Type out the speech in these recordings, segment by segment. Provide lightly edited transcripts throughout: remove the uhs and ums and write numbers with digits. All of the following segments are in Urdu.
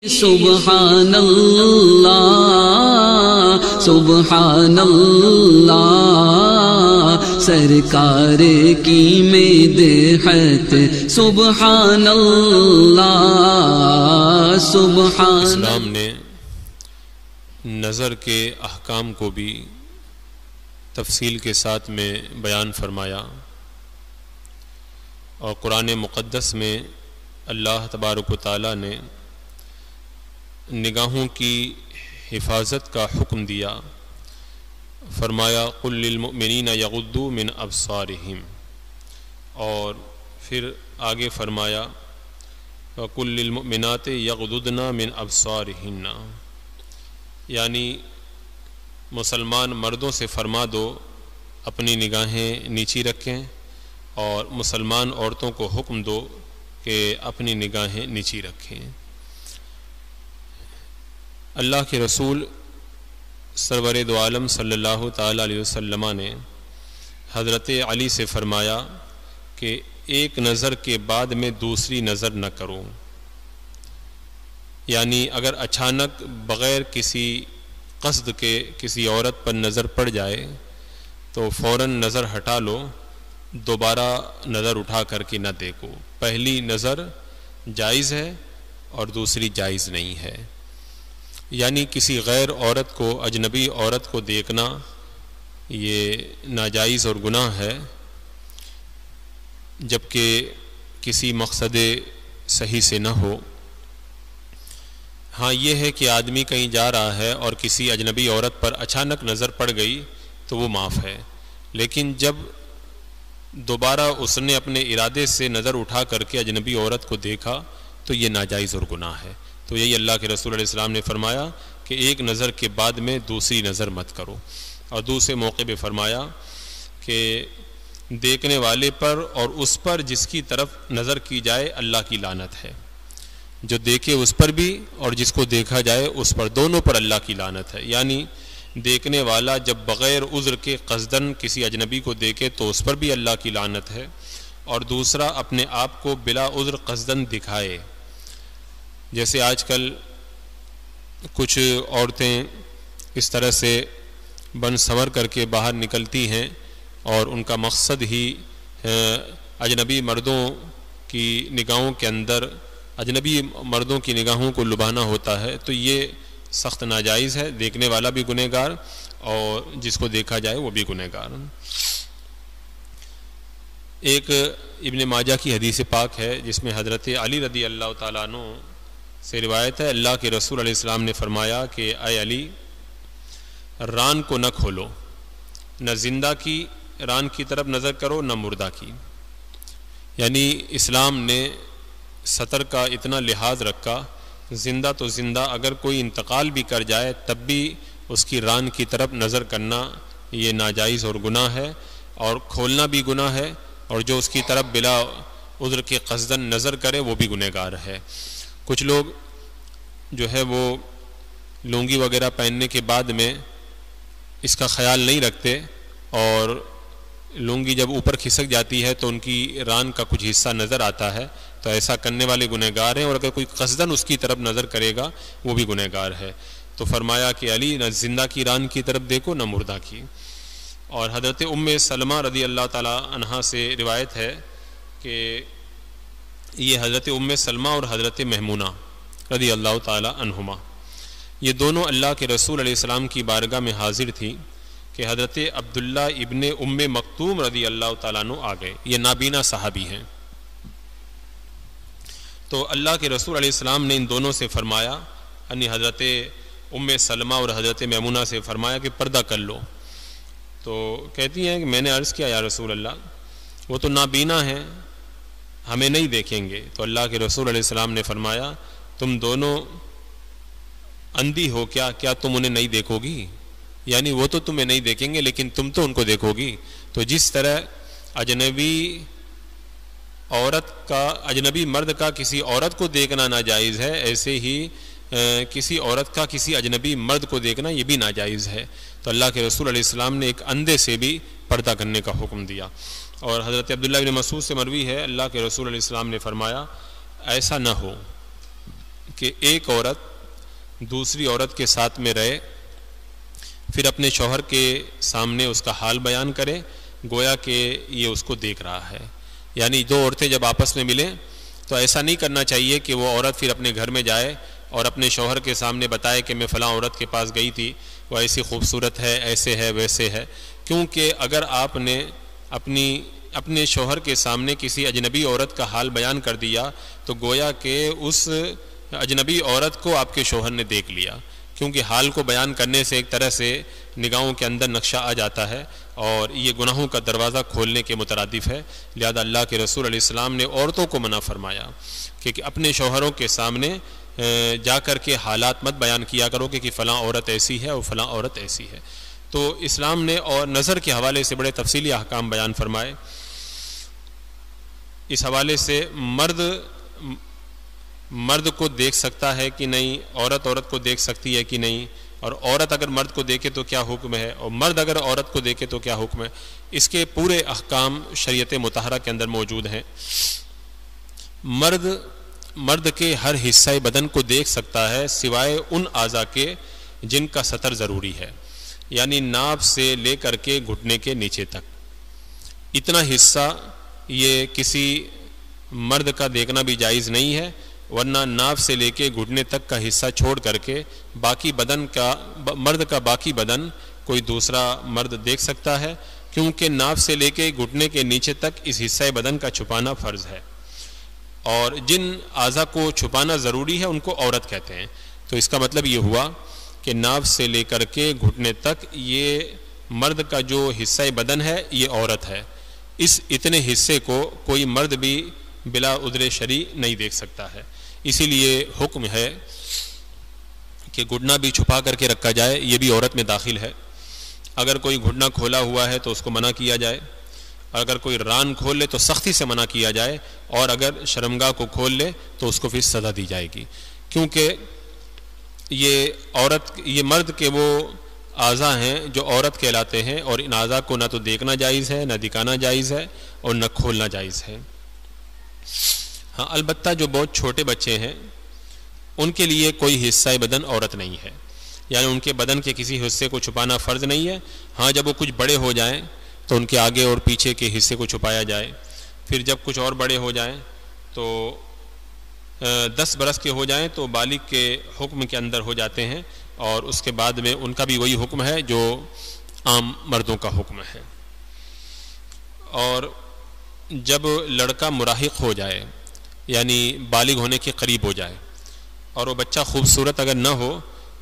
سبحان اللہ سبحان اللہ سرکار کی مدحت سبحان اللہ سبحان۔ اسلام نے نظر کے احکام کو بھی تفصیل کے ساتھ میں بیان فرمایا، اور قرآن مقدس میں اللہ تبارک و تعالیٰ نے نگاہوں کی حفاظت کا حکم دیا۔ فرمایا قل للمؤمنین یغضوا من ابصارہم، اور پھر آگے فرمایا وقل للمؤمنات یغضضن من ابصارہن، یعنی مسلمان مردوں سے فرما دو اپنی نگاہیں نیچی رکھیں، اور مسلمان عورتوں کو حکم دو کہ اپنی نگاہیں نیچی رکھیں۔ اللہ کے رسول سرور دو عالم صلی اللہ تعالیٰ علیہ وسلم نے حضرت علی سے فرمایا کہ ایک نظر کے بعد میں دوسری نظر نہ کرو، یعنی اگر اچانک بغیر کسی قصد کے کسی عورت پر نظر پڑ جائے تو فوراً نظر ہٹا لو، دوبارہ نظر اٹھا کر کے نہ دیکھو۔ پہلی نظر جائز ہے اور دوسری جائز نہیں ہے، یعنی کسی غیر عورت کو، اجنبی عورت کو دیکھنا یہ ناجائز اور گناہ ہے، جبکہ کسی مقصد صحیح سے نہ ہو۔ ہاں یہ ہے کہ آدمی کہیں جا رہا ہے اور کسی اجنبی عورت پر اچانک نظر پڑ گئی تو وہ معاف ہے، لیکن جب دوبارہ اس نے اپنے ارادے سے نظر اٹھا کر کے اجنبی عورت کو دیکھا تو یہ ناجائز اور گناہ ہے۔ تو یہی اللہ کے رسول علیہ السلام نے فرمایا کہ ایک نظر کے بعد میں دوسری نظر مت کرو، اور دوسرے موقع پہ فرمایا کہ دیکھنے والے پر اور اس پر جس کی طرف نظر کی جائے اللہ کی لعنت ہے، جو دیکھے اس پر بھی اور جس کو دیکھا جائے اس پر، دونوں پر اللہ کی لعنت ہے۔ یعنی دیکھنے والا جب بغیر عذر کے قصدن کسی اجنبی کو دیکھے تو اس پر بھی اللہ کی لعنت ہے، اور دوسرا اپنے آپ کو بلا عذر قصدن دکھائے، جیسے آج کل کچھ عورتیں اس طرح سے بن سنور کر کے باہر نکلتی ہیں اور ان کا مقصد ہی اجنبی مردوں کی نگاہوں کے اندر اجنبی مردوں کی نگاہوں کو لبھانا ہوتا ہے، تو یہ سخت ناجائز ہے۔ دیکھنے والا بھی گنہگار اور جس کو دیکھا جائے وہ بھی گنہگار۔ ایک ابن ماجہ کی حدیث پاک ہے جس میں حضرت علی رضی اللہ تعالیٰ عنہ سے روایت ہے، اللہ کے رسول علیہ السلام نے فرمایا کہ اے علی، ران کو نہ کھولو، نہ زندہ کی ران کی طرف نظر کرو نہ مردہ کی۔ یعنی اسلام نے سطر کا اتنا لحاظ رکھا، زندہ تو زندہ، اگر کوئی انتقال بھی کر جائے تب بھی اس کی ران کی طرف نظر کرنا یہ ناجائز اور گناہ ہے، اور کھولنا بھی گناہ ہے، اور جو اس کی طرف بلا عذر کے قصدن نظر کرے وہ بھی گنہگار ہے۔ کچھ لوگ جو ہے وہ لنگی وغیرہ پہننے کے بعد میں اس کا خیال نہیں رکھتے، اور لنگی جب اوپر کھسک جاتی ہے تو ان کی ران کا کچھ حصہ نظر آتا ہے، تو ایسا کرنے والے گنہگار ہیں، اور اگر کوئی قصدن اس کی طرف نظر کرے گا وہ بھی گنہگار ہے۔ تو فرمایا کہ علی، نہ زندہ کی ران کی طرف دیکھو نہ مردہ کی۔ اور حضرت ام سلمہ رضی اللہ تعالی عنہا سے روایت ہے کہ یہ حضرت ام سلمہ اور حضرت میمونہ رضی اللہ تعالی عنہما، یہ دونوں اللہ کے رسول علیہ السلام کی بارگاہ میں حاضر تھی کہ حضرت عبداللہ ابن ام مکتوم رضی اللہ تعالیٰ عنہ آ گئے، یہ نابینا صحابی ہیں۔ تو اللہ کے رسول علیہ السلام نے ان دونوں سے فرمایا، یعنی حضرت ام سلمہ اور حضرت میمونہ سے فرمایا کہ پردہ کر لو۔ تو کہتی ہیں کہ میں نے عرض کیا یا رسول اللہ، وہ تو نابینا ہیں، ہمیں نہیں دیکھیں گے۔ تو اللہ کے رسول علیہ السلام نے فرمایا، تم دونوں اندھی ہو کیا تم انہیں نہیں دیکھو گی؟ یعنی وہ تو تمہیں نہیں دیکھیں گے لیکن تم تو ان کو دیکھو گی۔ تو جس طرح اجنبی مرد کا کسی عورت کو دیکھنا ناجائز ہے، ایسے ہی کسی عورت کا کسی اجنبی مرد کو دیکھنا یہ بھی ناجائز ہے۔ تو اللہ کے رسول علیہ السلام نے ایک اندھے سے بھی پردہ کرنے کا حکم دیا۔ اور حضرت عبداللہ بن مسعود سے مروی ہے، اللہ کے رسول علیہ السلام نے فرمایا ایسا نہ ہو کہ ایک عورت دوسری عورت کے ساتھ میں رہے، پھر اپنے شوہر کے سامنے اس کا حال بیان کرے گویا کہ یہ اس کو دیکھ رہا ہے. یعنی دو عورتیں جب آپس میں ملیں تو ایسا نہیں کرنا چاہیے کہ وہ عورت پھر اپنے گھر میں جائے اور اپنے شوہر کے سامنے بتائے کہ میں فلاں عورت کے پاس گئی تھی، وہ ایسی خوبصورت ہے، ایسے ہے، ویسے ہے. کیونکہ اگر آپ نے اپنے شوہر کے سامنے کسی اجنبی عورت کا حال بیان کر دیا تو گویا کہ اس اجنبی عورت کو آپ کے شوہر نے دیکھ لیا، کیونکہ حال کو بیان کرنے سے ایک طرح سے نگاہوں کے اندر نقشہ آ جاتا ہے اور یہ گناہوں کا دروازہ کھولنے کے مترادف ہے. لہذا اللہ کے رسول علیہ السلام نے عورتوں کو منع فرمایا کہ اپنے شوہروں کے سامنے جا کر کے حالات مت بیان کیا کرو کہ فلاں عورت ایسی ہے اور فلاں عورت ایسی ہے. تو اسلام نے اور نظر کے حوالے سے بڑے تفصیلی احکام بیان فرمائے. اس حوالے سے مرد کو دیکھ سکتا ہے کہ نہیں، عورت کو دیکھ سکتی ہے کہ نہیں، اور عورت اگر مرد کو دیکھے تو کیا حکم ہے، اور مرد اگر عورت کو دیکھے تو کیا حکم ہے. اس کے پورے احکام شریعت مطہرہ کے اندر موجود ہیں. مرد کے ہر حصہ بدن کو دیکھ سکتا ہے سوائے ان اعضاء کے جن کا ستر ضروری ہے، یعنی ناف سے لے کر کے گھٹنے کے نیچے تک. اتنا حصہ یہ کسی مرد کا دیکھنا بھی جائز نہیں ہے، ورنہ ناف سے لے کے گھٹنے تک کا حصہ چھوڑ کر کے مرد کا باقی بدن کوئی دوسرا مرد دیکھ سکتا ہے، کیونکہ ناف سے لے کے گھٹنے کے نیچے تک اس حصہ بدن کا چھپانا فرض ہے، اور جن اعضاء کو چھپانا ضروری ہے ان کو عورت کہتے ہیں. تو اس کا مطلب یہ ہوا کہ ناف سے لے کر کے گھٹنے تک یہ مرد کا جو حصہ بدن ہے یہ عورت ہے. اس اتنے حصے کو کوئی مرد بھی بلا عذر شرعی نہیں دیکھ سکتا ہے. اسی لیے حکم ہے کہ گھٹنا بھی چھپا کر کے رکھا جائے، یہ بھی عورت میں داخل ہے. اگر کوئی گھٹنا کھولا ہوا ہے تو اس کو منع کیا جائے، اگر کوئی ران کھول لے تو سختی سے منع کیا جائے، اور اگر شرمگاہ کو کھول لے تو اس کو پھر سزا دی جائے گی. کیونکہ یہ مرد کے وہ اعضاء ہیں جو عورت کہلاتے ہیں، اور ان اعضاء کو نہ تو دیکھنا جائز ہے، نہ دکھانا جائز ہے، اور نہ کھولنا جائز ہے. ہاں البتہ جو بہت چھوٹے بچے ہیں ان کے لیے کوئی حصہ بدن عورت نہیں ہے، یعنی ان کے بدن کے کسی حصے کو چھپانا فرض نہیں ہے. ہاں جب وہ کچھ بڑے ہو جائیں تو ان کے آگے اور پیچھے کے حصے کو چھپایا جائے. پھر جب کچھ اور بڑے ہو جائیں تو 10 برس کے ہو جائیں تو بالغ کے حکم کے اندر ہو جاتے ہیں، اور اس کے بعد میں ان کا بھی وہی حکم ہے جو عام مردوں کا حکم ہے. اور جب لڑکا مراہق ہو جائے یعنی بالغ ہونے کے قریب ہو جائے اور وہ بچہ خوبصورت اگر نہ ہو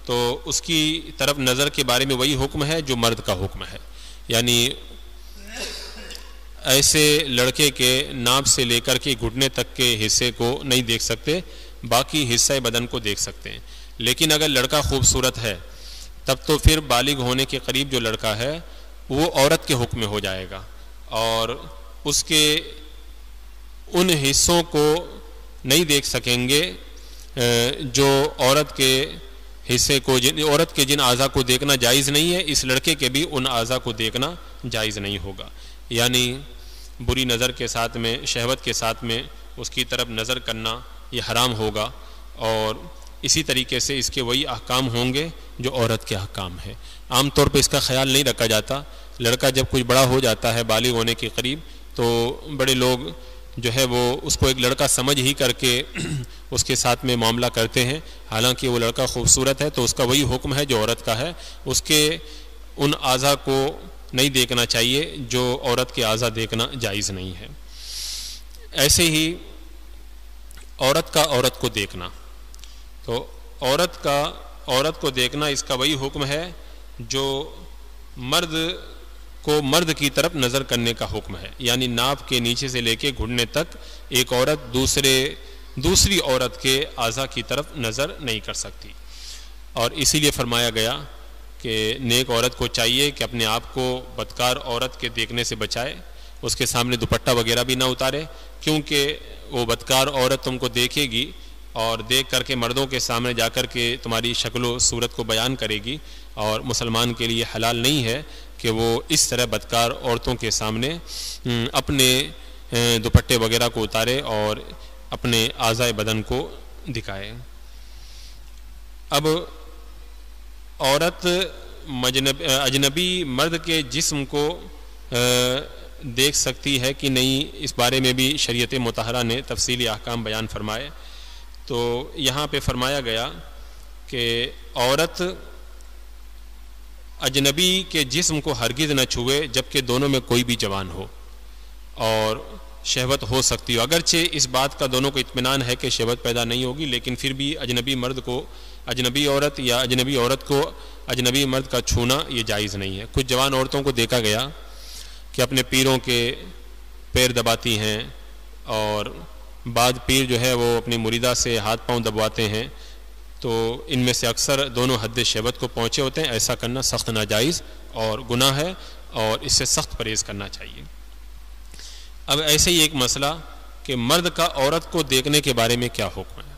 تو اس کی طرف نظر کے بارے میں وہی حکم ہے جو مرد کا حکم ہے. یعنی ایسے لڑکے کے ناف سے لے کر کے گھٹنے تک کے حصے کو نہیں دیکھ سکتے، باقی حصہ بدن کو دیکھ سکتے ہیں. لیکن اگر لڑکا خوبصورت ہے تب تو پھر بالغ ہونے کے قریب جو لڑکا ہے وہ عورت کے حکم میں ہو جائے گا، اور اس کے ان حصوں کو نہیں دیکھ سکیں گے جو عورت کے حصے کو عورت کے جن اعضاء کو دیکھنا جائز نہیں ہے، اس لڑکے کے بھی ان اعضاء کو دیکھنا جائز نہیں ہوگا. یعنی بری نظر کے ساتھ میں، شہوت کے ساتھ میں اس کی طرف نظر کرنا یہ حرام ہوگا، اور اسی طریقے سے اس کے وہی احکام ہوں گے جو عورت کے احکام ہیں. عام طور پہ اس کا خیال نہیں رکھا جاتا. لڑکا جب کچھ بڑا ہو جاتا ہے بالغ ہونے کے قریب تو بڑے لوگ جو ہے وہ اس کو ایک لڑکا سمجھ ہی کر کے اس کے ساتھ میں معاملہ کرتے ہیں، حالانکہ وہ لڑکا خوبصورت ہے تو اس کا وہی حکم ہے جو عورت کا ہے. اس کے ان اعضاء کو نہیں دیکھنا چاہیے جو عورت کے اعضاء دیکھنا جائز نہیں ہے. ایسے ہی عورت کا عورت کو دیکھنا، تو عورت کو دیکھنا اس کا وہی حکم ہے جو مرد کو مرد کی طرف نظر کرنے کا حکم ہے. یعنی ناف کے نیچے سے لے کے گھٹنے تک ایک عورت دوسری عورت کے اعضاء کی طرف نظر نہیں کر سکتی. اور اسی لیے فرمایا گیا کہ نیک عورت کو چاہیے کہ اپنے آپ کو بدکار عورت کے دیکھنے سے بچائے، اس کے سامنے دوپٹہ وغیرہ بھی نہ اتارے، کیونکہ وہ بدکار عورت تم کو دیکھے گی اور دیکھ کر کے مردوں کے سامنے جا کر کے تمہاری شکل و صورت کو بیان کرے گی، اور مسلمان کے لیے حلال نہیں ہے کہ وہ اس طرح بدکار عورتوں کے سامنے اپنے دوپٹے وغیرہ کو اتارے اور اپنے اعضاء بدن کو دکھائے. اب عورت اجنبی مرد کے جسم کو دیکھ سکتی ہے کہ نہیں، اس بارے میں بھی شریعت مطہرہ نے تفصیلی احکام بیان فرمائے. تو یہاں پہ فرمایا گیا کہ عورت اجنبی کے جسم کو ہرگز نہ چھوئے جبکہ دونوں میں کوئی بھی جوان ہو اور شہوت ہو سکتی ہو. اگرچہ اس بات کا دونوں کو اطمینان ہے کہ شہوت پیدا نہیں ہوگی، لیکن پھر بھی اجنبی مرد کو اجنبی عورت یا اجنبی عورت کو اجنبی مرد کا چھونا یہ جائز نہیں ہے. کچھ جوان عورتوں کو دیکھا گیا کہ اپنے پیروں کے پیر دباتی ہیں، اور بعض پیر جو ہے وہ اپنی مریدہ سے ہاتھ پاؤں دبواتے ہیں، تو ان میں سے اکثر دونوں حد شہوت کو پہنچے ہوتے ہیں. ایسا کرنا سخت ناجائز اور گناہ ہے، اور اس سے سخت پرہیز کرنا چاہیے. اب ایسے ہی ایک مسئلہ کہ مرد کا عورت کو دیکھنے کے بارے میں کیا حکم ہے.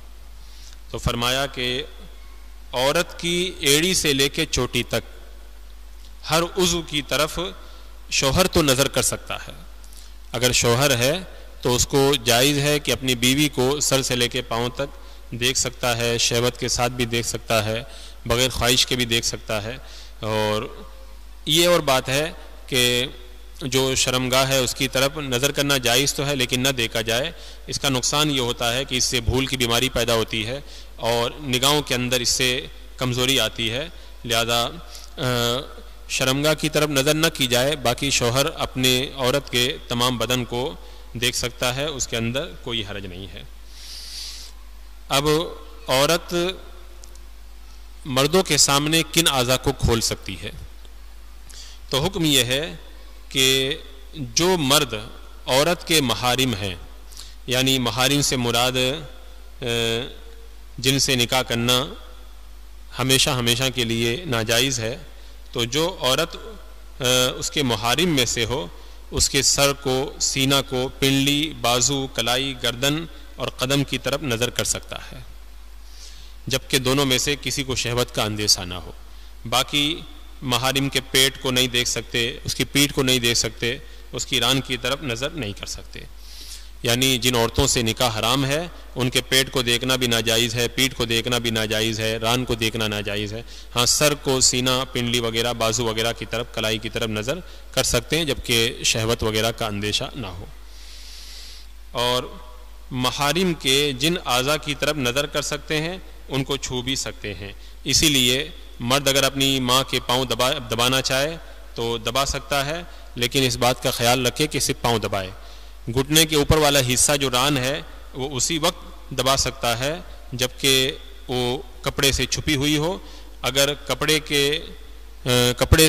تو فرمایا کہ عورت کی ایڑی سے لے کے چوٹی تک ہر عضو کی طرف شوہر تو نظر کر سکتا ہے. اگر شوہر ہے تو اس کو جائز ہے کہ اپنی بیوی کو سر سے لے کے پاؤں تک دیکھ سکتا ہے، شہوت کے ساتھ بھی دیکھ سکتا ہے، بغیر خواہش کے بھی دیکھ سکتا ہے. اور یہ اور بات ہے کہ جو شرمگاہ ہے اس کی طرف نظر کرنا جائز تو ہے، لیکن نہ دیکھا جائے. اس کا نقصان یہ ہوتا ہے کہ اس سے بھول کی بیماری پیدا ہوتی ہے اور نگاہوں کے اندر اس سے کمزوری آتی ہے. لہذا شرمگاہ کی طرف نظر نہ کی جائے، باقی شوہر اپنے عورت کے تمام بدن کو دیکھ سکتا ہے، اس کے اندر کوئی حرج نہیں ہے. اب عورت مردوں کے سامنے کن اعضاء کو کھول سکتی ہے؟ تو حکم یہ ہے کہ جو مرد عورت کے محارم ہیں، یعنی محارم سے مراد جن سے نکاح کرنا ہمیشہ کے لیے ناجائز ہے، تو جو عورت اس کے محارم میں سے ہو اس کے سر کو، سینہ کو، پنڈلی، بازو، کلائی، گردن اور قدم کی طرف نظر کر سکتا ہے، جبکہ دونوں میں سے کسی کو شہوت کا اندیشہ نہ ہو. باقی محارم کے پیٹ کو نہیں دیکھ سکتے، اس کی پیٹھ کو نہیں دیکھ سکتے، اس کی ران کی طرف نظر نہیں کر سکتے. یعنی جن عورتوں سے نکاح حرام ہے ان کے پیٹ کو دیکھنا بھی ناجائز ہے، پیٹھ کو دیکھنا بھی ناجائز ہے، ران کو دیکھنا ناجائز ہے. ہاں، سر کو، سینہ، پنڈلی وغیرہ، بازو وغیرہ کی طرف، کلائی کی طرف نظر کر سکتے ہیں جبکہ شہوت وغیرہ کا اندیشہ نہ ہو. اور محارم کے جن اعضاء کی طرف نظر کر سکتے ہیں ان کو چھو بھی سکتے ہیں. اسی لیے مرد اگر اپنی ماں کے پاؤں دبانا چاہے تو دبا سکتا ہے، لیکن اس بات کا خیال رکھے کہ صرف پاؤں دبائے. گھٹنے کے اوپر والا حصہ جو ران ہے وہ اسی وقت دبا سکتا ہے جبکہ وہ کپڑے سے چھپی ہوئی ہو. اگر کپڑے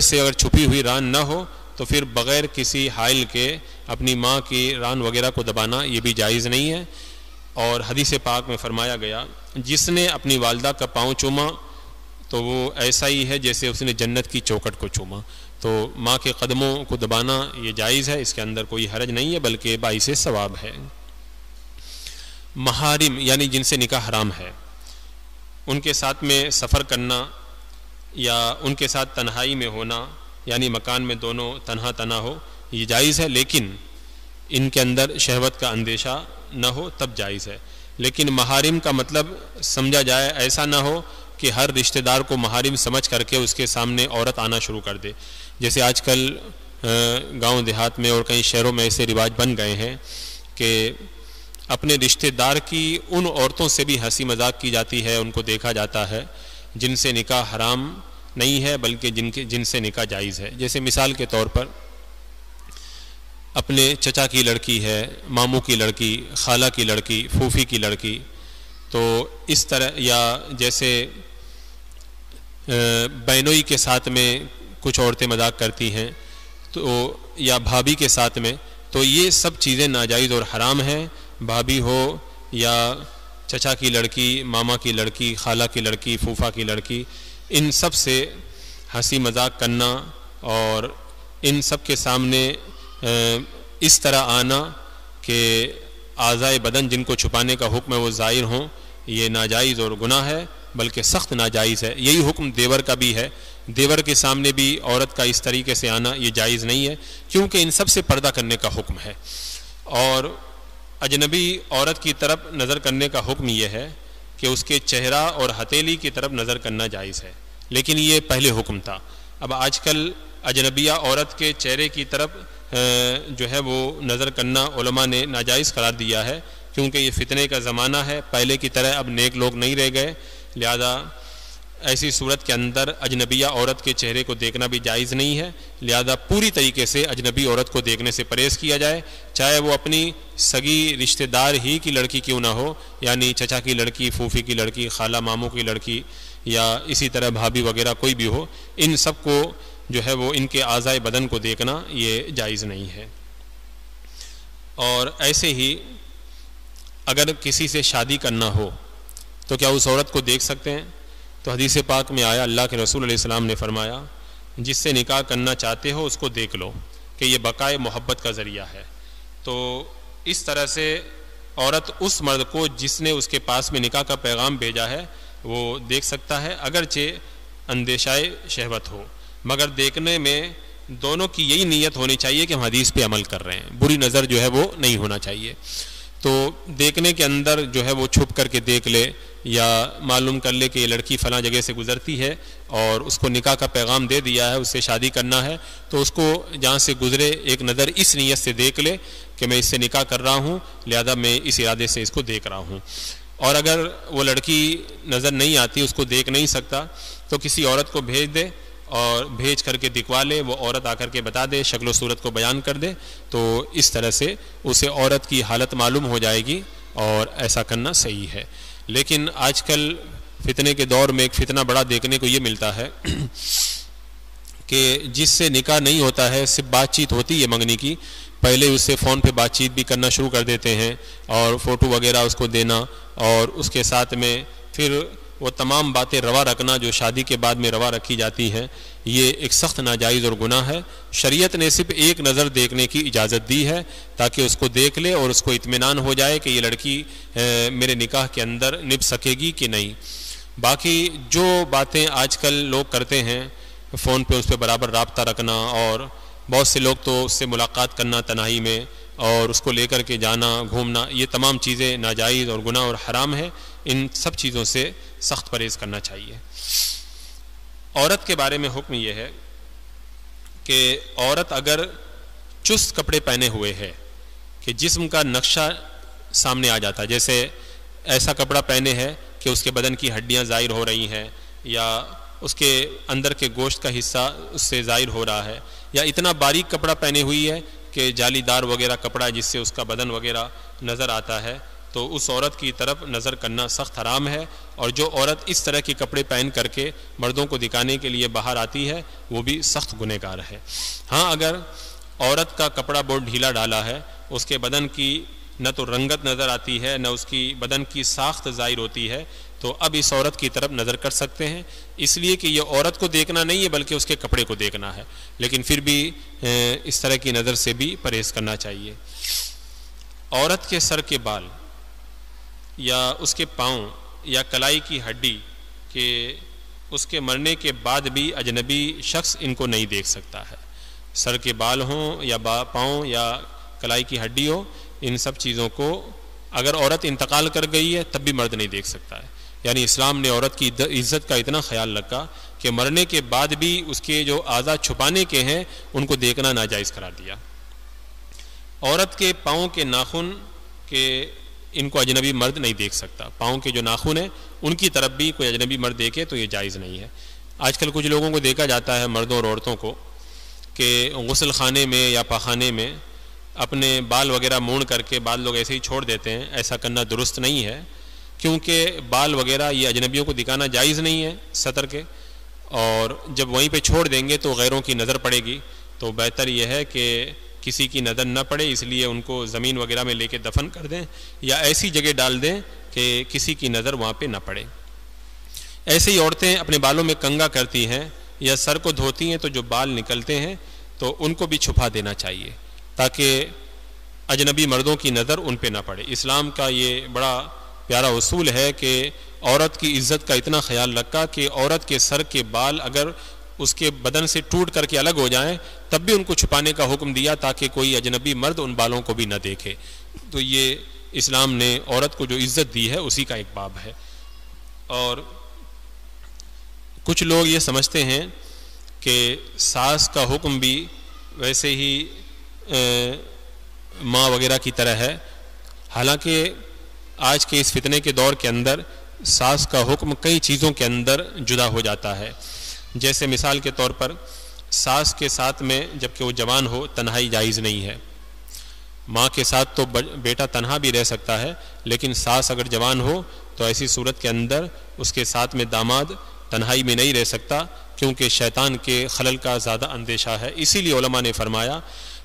سے اگر چھپی ہوئی ران نہ ہو تو پھر بغیر کسی حائل کے اپنی ماں کی ران وغیرہ کو دبانا یہ بھی جائز نہیں ہے. اور حدیث پاک میں فرمایا گیا جس نے اپنی والدہ کا پاؤں چوما تو وہ ایسا ہی ہے جیسے اس نے جنت کی چوکٹ کو چوما. تو ماں کے قدموں کو دبانا یہ جائز ہے، اس کے اندر کوئی حرج نہیں ہے بلکہ باعث ثواب ہے. محارم یعنی جن سے نکاح حرام ہے ان کے ساتھ میں سفر کرنا یا ان کے ساتھ تنہائی میں ہونا، یعنی مکان میں دونوں تنہا ہو، یہ جائز ہے، لیکن ان کے اندر شہوت کا اندیشہ نہ ہو تب جائز ہے. لیکن محارم کا مطلب سمجھا جائے ایسا نہ ہو کہ ہر رشتہ دار کو محارم سمجھ کر کے اس کے سامنے عورت آنا شروع کر دے. جیسے آج کل گاؤں دیہات میں اور کئی شہروں میں ایسے رواج بن گئے ہیں کہ اپنے رشتہ دار کی ان عورتوں سے بھی ہنسی مذاق کی جاتی ہے، ان کو دیکھا جاتا ہے جن سے نکاح حرام نہیں ہے بلکہ جن سے نکاح جائز ہے. جیسے مثال کے طور پر اپنے چچا کی لڑکی ہے، ماموں کی لڑکی، خالہ کی لڑکی، پھوپھی کی لڑکی، تو اس طرح، یا جیسے بہنوئی کے ساتھ میں کچھ عورتیں مذاق کرتی ہیں تو، یا بھابھی کے ساتھ میں، تو یہ سب چیزیں ناجائز اور حرام ہیں. بھابھی ہو یا چچا کی لڑکی، ماما کی لڑکی، خالہ کی لڑکی، پھوپھا کی لڑکی، ان سب سے ہنسی مذاق کرنا اور ان سب کے سامنے اس طرح آنا کہ اعضائے بدن جن کو چھپانے کا حکم ہے وہ ظاہر ہوں، یہ ناجائز اور گناہ ہے بلکہ سخت ناجائز ہے. یہی حکم دیور کا بھی ہے. دیور کے سامنے بھی عورت کا اس طریقے سے آنا یہ جائز نہیں ہے کیونکہ ان سب سے پردہ کرنے کا حکم ہے. اور اجنبی عورت کی طرف نظر کرنے کا حکم یہ ہے کہ اس کے چہرہ اور ہتھیلی کی طرف نظر کرنا جائز ہے، لیکن یہ پہلے حکم تھا۔ اب آج کل اجنبیہ عورت کے چہرے کی طرف جو ہے وہ نظر کرنا علماء نے ناجائز قرار دیا ہے، کیونکہ یہ فتنے کا زمانہ ہے، پہلے کی طرح اب نیک لوگ نہیں رہ گئے، لہذا ایسی صورت کے اندر اجنبیہ عورت کے چہرے کو دیکھنا بھی جائز نہیں ہے، لہذا پوری طریقے سے اجنبی عورت کو دیکھنے سے پرہیز کیا جائے، چاہے وہ اپنی سگی رشتہ دار ہی کی لڑکی کیوں نہ ہو، یعنی چچا کی لڑکی، پھوپھی کی لڑکی، خالہ ماموں کی لڑکی، یا اسی طرح بھابھی وغیرہ کوئی بھی ہو، ان سب کو جو ہے وہ ان کے اعضائے بدن کو دیکھنا یہ جائز نہیں ہے۔ اور ایسے ہی اگر کسی سے شادی کرنا ہو تو کیا اس عورت کو دیکھ سکتے ہیں؟ تو حدیث پاک میں آیا، اللہ کے رسول علیہ السلام نے فرمایا جس سے نکاح کرنا چاہتے ہو اس کو دیکھ لو کہ یہ بقائے محبت کا ذریعہ ہے۔ تو اس طرح سے عورت اس مرد کو جس نے اس کے پاس میں نکاح کا پیغام بھیجا ہے وہ دیکھ سکتا ہے، اگرچہ اندیشہ شہوت ہو، مگر دیکھنے میں دونوں کی یہی نیت ہونی چاہیے کہ ہم حدیث پہ عمل کر رہے ہیں، بری نظر جو ہے وہ نہیں ہونا چاہیے۔ تو دیکھنے کے اندر جو ہے وہ چھپ کر کے دیکھ لے یا معلوم کر لے کہ یہ لڑکی فلاں جگہ سے گزرتی ہے اور اس کو نکاح کا پیغام دے دیا ہے، اس سے شادی کرنا ہے، تو اس کو جہاں سے گزرے ایک نظر اس نیت سے دیکھ لے کہ میں اس سے نکاح کر رہا ہوں، لہذا میں اس ارادے سے اس کو دیکھ رہا ہوں۔ اور اگر وہ لڑکی نظر نہیں آتی، اس کو دیکھ نہیں سکتا، تو کسی عورت کو بھیج دے اور بھیج کر کے دکھوا لے، وہ عورت آ کر کے بتا دے، شکل و صورت کو بیان کر دے، تو اس طرح سے اسے عورت کی حالت معلوم ہو جائے گی اور ایسا کرنا صحیح ہے۔ لیکن آج کل فتنے کے دور میں ایک فتنہ بڑا دیکھنے کو یہ ملتا ہے کہ جس سے نکاح نہیں ہوتا ہے، صرف بات چیت ہوتی ہے منگنی کی، پہلے اس سے فون پہ بات چیت بھی کرنا شروع کر دیتے ہیں اور فوٹو وغیرہ اس کو دینا، اور اس کے ساتھ میں پھر وہ تمام باتیں روا رکھنا جو شادی کے بعد میں روا رکھی جاتی ہیں، یہ ایک سخت ناجائز اور گناہ ہے۔ شریعت نے صرف ایک نظر دیکھنے کی اجازت دی ہے تاکہ اس کو دیکھ لے اور اس کو اطمینان ہو جائے کہ یہ لڑکی میرے نکاح کے اندر نبھ سکے گی کہ نہیں۔ باقی جو باتیں آج کل لوگ کرتے ہیں، فون پہ اس پہ برابر رابطہ رکھنا، اور بہت سے لوگ تو اس سے ملاقات کرنا تنہائی میں اور اس کو لے کر کے جانا گھومنا، یہ تمام چیزیں ناجائز اور گناہ اور حرام ہیں، ان سب چیزوں سے سخت پرہیز کرنا چاہیے۔ عورت کے بارے میں حکم یہ ہے کہ عورت اگر چست کپڑے پہنے ہوئے ہے کہ جسم کا نقشہ سامنے آ جاتا ہے، جیسے ایسا کپڑا پہنے ہے کہ اس کے بدن کی ہڈیاں ظاہر ہو رہی ہیں، یا اس کے اندر کے گوشت کا حصہ اس سے ظاہر ہو رہا ہے، یا اتنا باریک کپڑا پہنے ہوئی ہے کہ جالی دار وغیرہ کپڑا جس سے اس کا بدن وغیرہ نظر آتا ہے، تو اس عورت کی طرف نظر کرنا سخت حرام ہے۔ اور جو عورت اس طرح کے کپڑے پہن کر کے مردوں کو دکھانے کے لیے باہر آتی ہے وہ بھی سخت گنہگار ہے۔ ہاں، اگر عورت کا کپڑا بہت ڈھیلا ڈالا ہے، اس کے بدن کی نہ تو رنگت نظر آتی ہے نہ اس کی بدن کی ساخت ظاہر ہوتی ہے، تو اب اس عورت کی طرف نظر کر سکتے ہیں، اس لیے کہ یہ عورت کو دیکھنا نہیں ہے بلکہ اس کے کپڑے کو دیکھنا ہے، لیکن پھر بھی اس طرح کی نظر سے بھی پرہیز کرنا چاہیے۔ عورت کے سر کے بال یا اس کے پاؤں یا کلائی کی ہڈی کہ اس کے مرنے کے بعد بھی اجنبی شخص ان کو نہیں دیکھ سکتا ہے، سر کے بال ہوں یا پاؤں یا کلائی کی ہڈی ہو، ان سب چیزوں کو اگر عورت انتقال کر گئی ہے تب بھی مرد نہیں دیکھ سکتا ہے۔ یعنی اسلام نے عورت کی عزت کا اتنا خیال رکھا کہ مرنے کے بعد بھی اس کے جو اعضاء چھپانے کے ہیں ان کو دیکھنا ناجائز قرار دیا۔ عورت کے پاؤں کے ناخن کے ان کو اجنبی مرد نہیں دیکھ سکتا، پاؤں کے جو ناخن ہیں ان کی طرف بھی کوئی اجنبی مرد دیکھے تو یہ جائز نہیں ہے۔ آج کل کچھ لوگوں کو دیکھا جاتا ہے، مردوں اور عورتوں کو، کہ غسل خانے میں یا پاخانے میں اپنے بال وغیرہ موڑ کر کے بعض لوگ ایسے ہی چھوڑ دیتے ہیں، ایسا کرنا درست نہیں ہے، کیونکہ بال وغیرہ یہ اجنبیوں کو دکھانا جائز نہیں ہے سطر کے، اور جب وہیں پہ چھوڑ دیں گے تو غیروں کی نظر پڑے گی، تو بہتر یہ ہے کہ کسی کی نظر نہ پڑے، اس لیے ان کو زمین وغیرہ میں لے کے دفن کر دیں یا ایسی جگہ ڈال دیں کہ کسی کی نظر وہاں پہ نہ پڑے۔ ایسے ہی عورتیں اپنے بالوں میں کنگھا کرتی ہیں یا سر کو دھوتی ہیں تو جو بال نکلتے ہیں تو ان کو بھی چھپا دینا چاہیے تاکہ اجنبی مردوں کی نظر ان پہ نہ پڑے۔ اسلام کا یہ بڑا پیارا اصول ہے کہ عورت کی عزت کا اتنا خیال رکھا کہ عورت کے سر کے بال اگر اس کے بدن سے ٹوٹ کر کے الگ ہو جائیں تب بھی ان کو چھپانے کا حکم دیا تاکہ کوئی اجنبی مرد ان بالوں کو بھی نہ دیکھے۔ تو یہ اسلام نے عورت کو جو عزت دی ہے اسی کا ایک باب ہے۔ اور کچھ لوگ یہ سمجھتے ہیں کہ ساس کا حکم بھی ویسے ہی ماں وغیرہ کی طرح ہے، حالانکہ آج کے اس فتنے کے دور کے اندر ساس کا حکم کئی چیزوں کے اندر جدا ہو جاتا ہے. جیسے مثال کے طور پر ساس کے ساتھ میں جب کہ وہ جوان ہو تنہائی جائز نہیں ہے. ماں کے ساتھ تو بیٹا تنہا بھی رہ سکتا ہے، لیکن ساس اگر جوان ہو تو ایسی صورت کے اندر اس کے ساتھ میں داماد تنہائی میں نہیں رہ سکتا، کیونکہ شیطان کے خلل کا زیادہ اندیشہ ہے. اسی لیے علماء نے فرمایا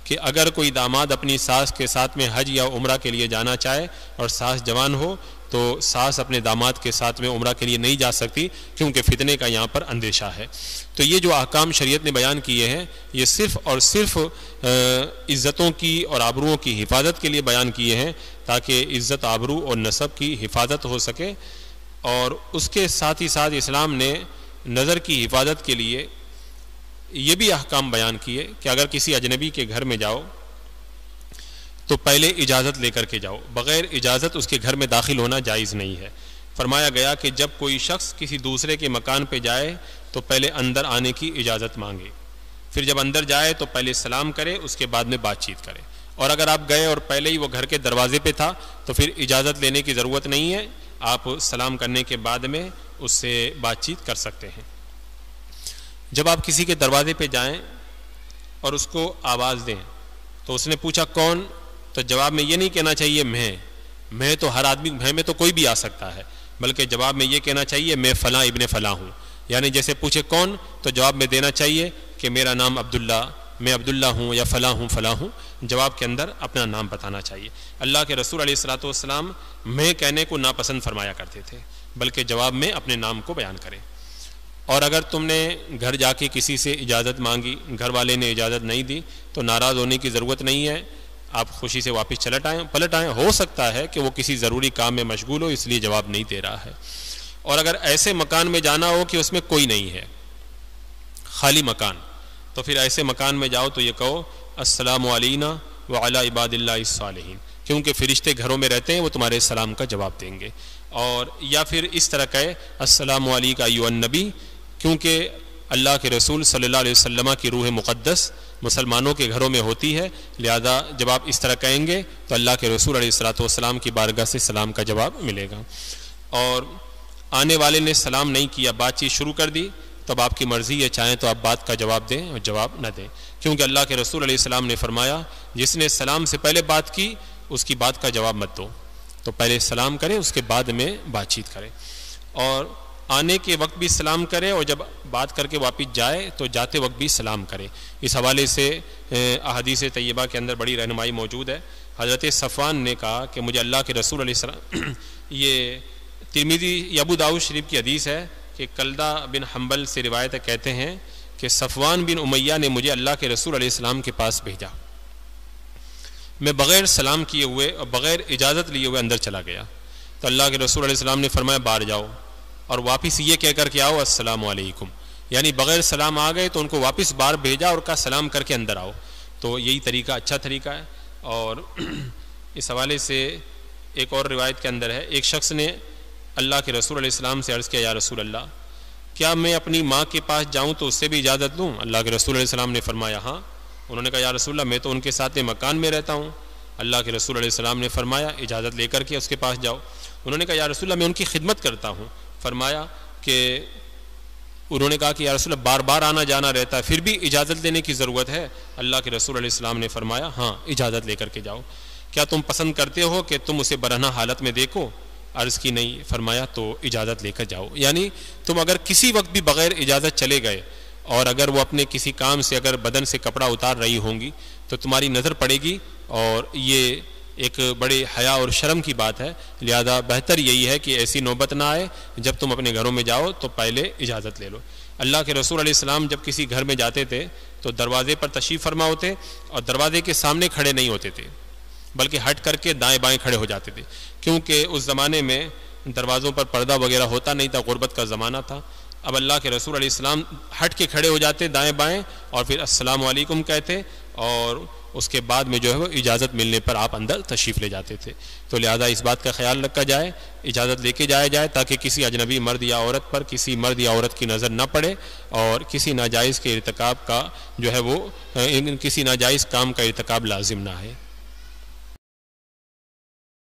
کہ اگر کوئی داماد اپنی ساس کے ساتھ میں حج یا عمرہ کے لیے جانا چاہے اور ساس جوان ہو تو ساس اپنے داماد کے ساتھ میں عمرہ کے لیے نہیں جا سکتی، کیونکہ فتنے کا یہاں پر اندیشہ ہے. تو یہ جو احکام شریعت نے بیان کیے ہیں یہ صرف اور صرف عزتوں کی اور آبروؤں کی حفاظت کے لیے بیان کیے ہیں، تاکہ عزت، آبرو اور نسب کی حفاظت ہو سکے. اور اس کے ساتھ ہی ساتھ اسلام نے نظر کی حفاظت کے لیے یہ بھی احکام بیان کیے کہ اگر کسی اجنبی کے گھر میں جاؤ تو پہلے اجازت لے کر کے جاؤ، بغیر اجازت اس کے گھر میں داخل ہونا جائز نہیں ہے. فرمایا گیا کہ جب کوئی شخص کسی دوسرے کے مکان پہ جائے تو پہلے اندر آنے کی اجازت مانگے، پھر جب اندر جائے تو پہلے سلام کرے، اس کے بعد میں بات چیت کرے. اور اگر آپ گئے اور پہلے ہی وہ گھر کے دروازے پہ تھا تو پھر اجازت لینے کی ضرورت نہیں ہے، آپ سلام کرنے کے بعد میں اس سے بات چیت کر سکتے ہیں. جب آپ کسی کے دروازے پہ جائیں اور اس کو آواز دیں تو اس نے پوچھا کون، تو جواب میں یہ نہیں کہنا چاہیے میں تو ہر آدمی، میں تو کوئی بھی آ سکتا ہے، بلکہ جواب میں یہ کہنا چاہیے میں فلاں ابن فلاں ہوں. یعنی جیسے پوچھے کون تو جواب میں دینا چاہیے کہ میرا نام عبداللہ، میں عبداللہ ہوں یا فلاں ہوں. جواب کے اندر اپنا نام بتانا چاہیے. اللہ کے رسول علیہ الصلوۃ والسلام میں کہنے کو ناپسند فرمایا کرتے تھے، بلکہ جواب میں اپنے نام کو بیان کریں. اور اگر تم نے گھر جا کے کسی سے اجازت مانگی، گھر والے نے اجازت نہیں دی تو ناراض ہونے کی ضرورت نہیں ہے، آپ خوشی سے واپس پلٹ آئیں. ہو سکتا ہے کہ وہ کسی ضروری کام میں مشغول ہو، اس لیے جواب نہیں دے رہا ہے. اور اگر ایسے مکان میں جانا ہو کہ اس میں کوئی نہیں ہے، خالی مکان، تو پھر ایسے مکان میں جاؤ تو یہ کہو السلام علینا وعلی عباد اللہ الصالحین، کیونکہ فرشتے گھروں میں رہتے ہیں، وہ تمہارے سلام کا جواب دیں گے. اور یا پھر اس طرح کہے السلام علیکم ایھا النبی، کیونکہ اللہ کے رسول صلی اللہ علیہ وسلم کی روح مقدس مسلمانوں کے گھروں میں ہوتی ہے، لہذا جب آپ اس طرح کہیں گے تو اللہ کے رسول علیہ الصلوۃ والسلام کی بارگاہ سے سلام کا جواب ملے گا. اور آنے والے نے سلام نہیں کیا، بات چیت شروع کر دی، تب آپ کی مرضی ہے، چاہیں تو آپ بات کا جواب دیں اور جواب نہ دیں، کیونکہ اللہ کے رسول علیہ السلام نے فرمایا جس نے سلام سے پہلے بات کی اس کی بات کا جواب مت دو. تو پہلے سلام کریں، اس کے بعد میں بات چیت کریں. اور آنے کے وقت بھی سلام کرے اور جب بات کر کے واپس جائے تو جاتے وقت بھی سلام کرے. اس حوالے سے احادیث طیبہ کے اندر بڑی رہنمائی موجود ہے. حضرت صفوان نے کہا کہ مجھے اللہ کے رسول علیہ السلام یہ ترمذی ابو داؤد شریف کی حدیث ہے کہ کلدہ بن حنبل سے روایت کہتے ہیں کہ صفوان بن امیہ نے مجھے اللہ کے رسول علیہ السلام کے پاس بھیجا، میں بغیر سلام کیے ہوئے اور بغیر اجازت لیے ہوئے اندر چلا گیا تو اللہ کے رسول علیہ السلام نے فرمایا باہر جاؤ اور واپس یہ کہہ کر کے آؤ السلام علیکم. یعنی بغیر سلام آ گئے تو ان کو واپس باہر بھیجا اور کہا سلام کر کے اندر آؤ. تو یہی طریقہ اچھا طریقہ ہے. اور اس حوالے سے ایک اور روایت کے اندر ہے، ایک شخص نے اللہ کے رسول علیہ السلام سے عرض کیا یا رسول اللہ کیا میں اپنی ماں کے پاس جاؤں تو اس سے بھی اجازت لوں؟ اللہ کے رسول علیہ السلام نے فرمایا ہاں. انہوں نے کہا یا رسول اللہ میں تو ان کے ساتھ مکان میں رہتا ہوں. اللہ کے رسول علیہ السلام نے فرمایا اجازت لے کر کے اس کے پاس جاؤ. انہوں نے کہا یا رسول اللہ میں ان کی خدمت کرتا ہوں. فرمایا کہ انہوں نے کہا کہ یا رسول اللہ بار بار آنا جانا رہتا ہے پھر بھی اجازت لینے کی ضرورت ہے؟ اللہ کے رسول علیہ السلام نے فرمایا ہاں اجازت لے کر کے جاؤ. کیا تم پسند کرتے ہو کہ تم اسے برہنہ حالت میں دیکھو؟ عرض کی نہیں. فرمایا تو اجازت لے کر جاؤ. یعنی تم اگر کسی وقت بھی بغیر اجازت چلے گئے اور اگر وہ اپنے کسی کام سے اگر بدن سے کپڑا اتار رہی ہوں گی تو تمہاری نظر پڑے گی اور یہ ایک بڑے حیا اور شرم کی بات ہے. لہذا بہتر یہی ہے کہ ایسی نوبت نہ آئے، جب تم اپنے گھروں میں جاؤ تو پہلے اجازت لے لو. اللہ کے رسول علیہ السلام جب کسی گھر میں جاتے تھے تو دروازے پر تشریف فرما ہوتے اور دروازے کے سامنے کھڑے نہیں ہوتے تھے بلکہ ہٹ کر کے دائیں بائیں کھڑے ہو جاتے تھے، کیونکہ اس زمانے میں دروازوں پر پردہ وغیرہ ہوتا نہیں تھا، غربت کا زمانہ تھا. اب اللہ کے رسول علیہ السلام ہٹ کے کھڑے ہو جاتے دائیں بائیں اور پھر السلام علیکم کہتے، اور اس کے بعد میں جو ہے وہ اجازت ملنے پر آپ اندر تشریف لے جاتے تھے۔ تو لہذا اس بات کا خیال رکھا جائے، اجازت لے کے جایا جائے تاکہ کسی اجنبی مرد یا عورت پر کسی مرد یا عورت کی نظر نہ پڑے اور کسی ناجائز کے ارتکاب کا جو ہے وہ کسی ناجائز کام کا ارتکاب لازم نہ ہے۔